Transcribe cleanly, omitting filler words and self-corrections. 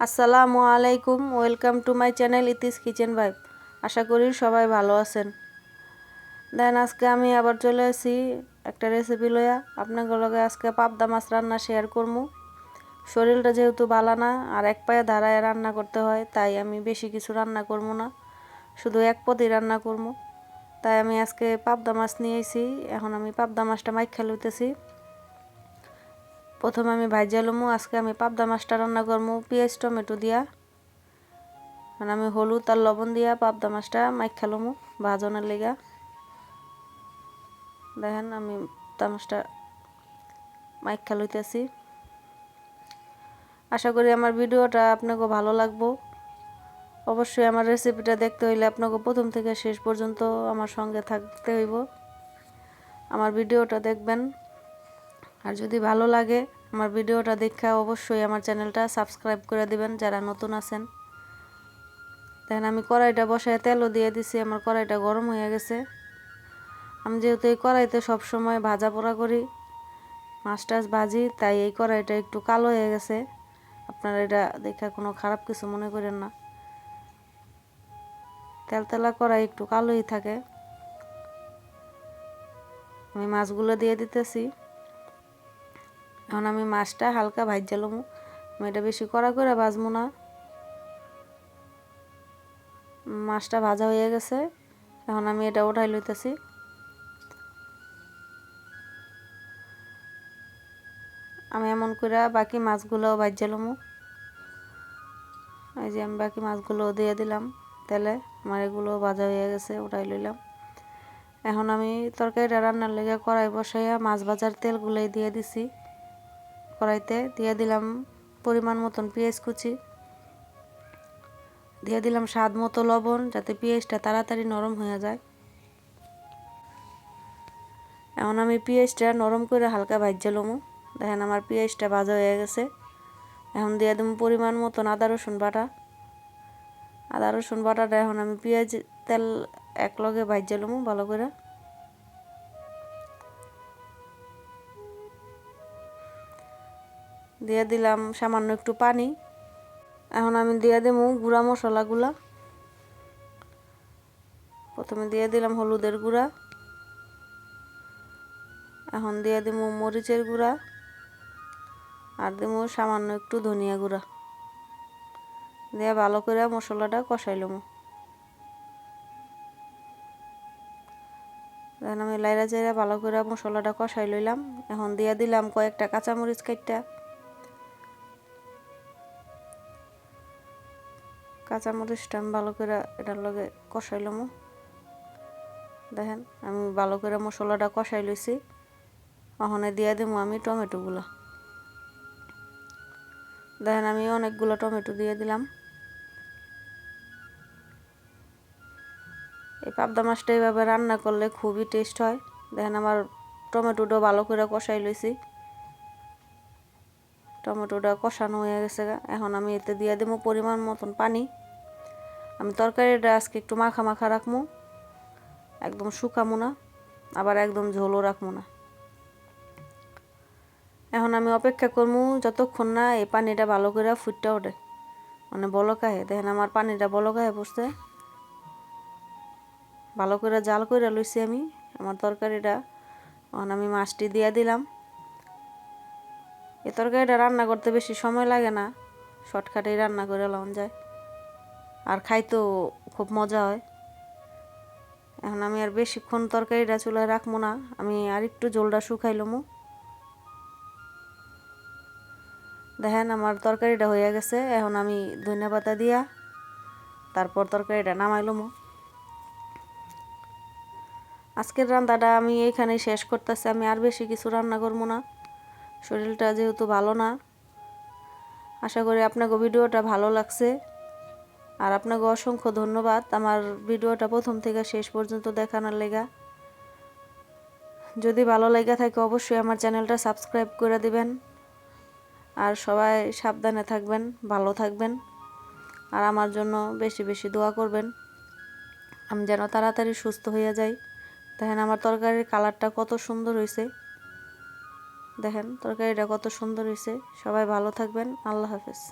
আসসালামু আলাইকুম, welcome to my channel Iti's kitchen vibe. আশা করি সবাই ভালো আছেন। দেন আজকে আমি আবার চলে আসি একটা রেসিপি লইয়া আপনাদের লগে। আজকে পাবদা মাছ রান্না শেয়ার করবো। শরীরটা যেহেতু ভালো না আর এক পায়ে দাঁড়ায় রান্না করতে হয়, তাই আমি বেশি কিছু রান্না করবো না, শুধু এক পদই রান্না করবো। তাই আমি আজকে পাবদা মাছ নিয়েছি। এখন আমি পাবদা মাছটা মাইখা লইতেছি। প্রথমে আমি ভাইজা লমু। আজকে আমি পাবদা মাছটা রান্না করবো পেঁয়াজ টমেটো দিয়া। মানে আমি হলুদ আর লবণ দিয়া পাবদা মাছটা মাইখা লমু ভাজনের লেগা। দেখেন আমি পাবদা মাছটা মাইখা লইতেছি। আশা করি আমার ভিডিওটা আপনাকে ভালো লাগবো। অবশ্যই আমার রেসিপিটা দেখতে হইলে আপনাকে প্রথম থেকে শেষ পর্যন্ত আমার সঙ্গে থাকতে হইব। আমার ভিডিওটা দেখবেন, আর যদি ভালো লাগে আমার ভিডিওটা দেখা অবশ্যই আমার চ্যানেলটা সাবস্ক্রাইব করে দিবেন যারা নতুন আছেন। দেখেন আমি কড়াইটা বসায় তেলও দিয়ে দিছি। আমার কড়াইটা গরম হয়ে গেছে। আমি যেহেতু এই কড়াইতে সবসময় ভাজা পোড়া করি, মাছ টাছ ভাজি, তাই এই কড়াইটা একটু কালো হয়ে গেছে। আপনারা এটা দেখে কোনো খারাপ কিছু মনে করেন না। তেলতেলা কড়াই একটু কালোই থাকে। আমি মাছগুলো দিয়ে দিতেছি। এখন আমি মাছটা হালকা ভাজা লমু। আমি এটা বেশি কড়া করে ভাজবো না। মাছটা ভাজা হয়ে গেছে। এখন আমি এটা উঠাই লইতেছি। আমি এমন করে বাকি মাছগুলোও ভাজা লমু। এই যে আমি বাকি মাছগুলো দিয়ে দিলাম তেলে। আমার এগুলো ভাজা হয়ে গেছে, উঠাই লইলাম। এখন আমি তরকারিটা রান্নার লেগে কড়াই বসাইয়া মাছ ভাজার তেলগুলোই দিয়ে দিছি। কড়াইতে দিয়ে দিলাম পরিমাণ মতন পেঁয়াজ কুচি, দিয়ে দিলাম স্বাদ মতো লবণ, যাতে পেঁয়াজটা তাড়াতাড়ি নরম হয়ে যায়। এখন আমি পেঁয়াজটা নরম করে হালকা ভাজা লমু। দেখেন আমার পেঁয়াজটা ভাজা হয়ে গেছে। এখন দিয়ে দেবো পরিমাণ মতন আদা রসুন বাটা। আদা রসুন বাটাটা এখন আমি পেঁয়াজ তেল একলগে ভাজা লমু ভালো করে। দিয়ে দিলাম সামান্য একটু পানি। এখন আমি দিয়ে দেবো গুঁড়া মশলাগুলা। প্রথমে দিয়ে দিলাম হলুদের গুঁড়া। এখন দিয়ে দেবো মরিচের গুঁড়া, আর দেবো সামান্য একটু ধনিয়া গুঁড়া। দিয়ে ভালো করে মশলাটা কষাই লমু। দেখেন আমি লাইরা চাইরা ভালো করে মশলাটা কষাই লইলাম। এখন দিয়ে দিলাম কয়েকটা কাঁচামরিচ কাটটা। কাঁচামরিচটা আমি ভালো করে এটার লগে কষাই লমু। দেখেন আমি ভালো করে মশলাটা কষাই লইছি। ওখানে দিয়ে দেবো আমি টমেটোগুলো। দেখেন আমি অনেকগুলো টমেটো দিয়ে দিলাম। এই পাবদা মাছটা এইভাবে রান্না করলে খুবই টেস্ট হয়। দেখেন আমার টমেটোটা ভালো করে কষাই লইছি। টমেটোটা কষানো হয়ে গেছে। এখন আমি এতে দিয়ে দেবো পরিমাণ মতন পানি। আমি তরকারিটা আজকে একটু মাখা মাখা রাখবো, একদম শুকামো না, আবার একদম ঝোলও রাখবো না। এখন আমি অপেক্ষা করবো যতক্ষণ না এই পানিটা ভালো করে ফুটটা ওঠে, মানে বলকায়। দেখেন আমার পানিটা বলকায় পড়ছে। ভালো করে জাল করে লইছি আমি আমার তরকারিটা। এখন আমি মাছটি দিয়ে দিলাম। এই তরকারিটা রান্না করতে বেশি সময় লাগে না, শর্টকাটেই রান্না করে লওয়া যায়, আর খাইতেও খুব মজা হয়। এখন আমি আর বেশিক্ষণ তরকারিটা চুলায় রাখবো না, আমি আর একটু ঝোলটা শুকাই লমু। দেখেন আমার তরকারিটা হয়ে গেছে। এখন আমি ধনিয়া পাতা দিয়া তারপর তরকারিটা নামাই লমু। আজকের রান্নাটা আমি এইখানেই শেষ করতেছি। আমি আর বেশি কিছু রান্না করবো না, শরীরটা যেহেতু ভালো না। আশা করি আপনাকে ভিডিওটা ভালো লাগছে, আর আপনাকে অসংখ্য ধন্যবাদ আমার ভিডিওটা প্রথম থেকে শেষ পর্যন্ত দেখানোর লেগা। যদি ভালো লেগে থাকে অবশ্যই আমার চ্যানেলটা সাবস্ক্রাইব করে দিবেন। আর সবাই সাবধানে থাকবেন, ভালো থাকবেন, আর আমার জন্য বেশি বেশি দোয়া করবেন, আমি যেন তাড়াতাড়ি সুস্থ হয়ে যাই। দেখেন আমার তরকারির কালারটা কত সুন্দর হয়েছে। দেখেন তরকারিটা কত সুন্দর হয়েছে। সবাই ভালো থাকবেন। আল্লাহ হাফেজ।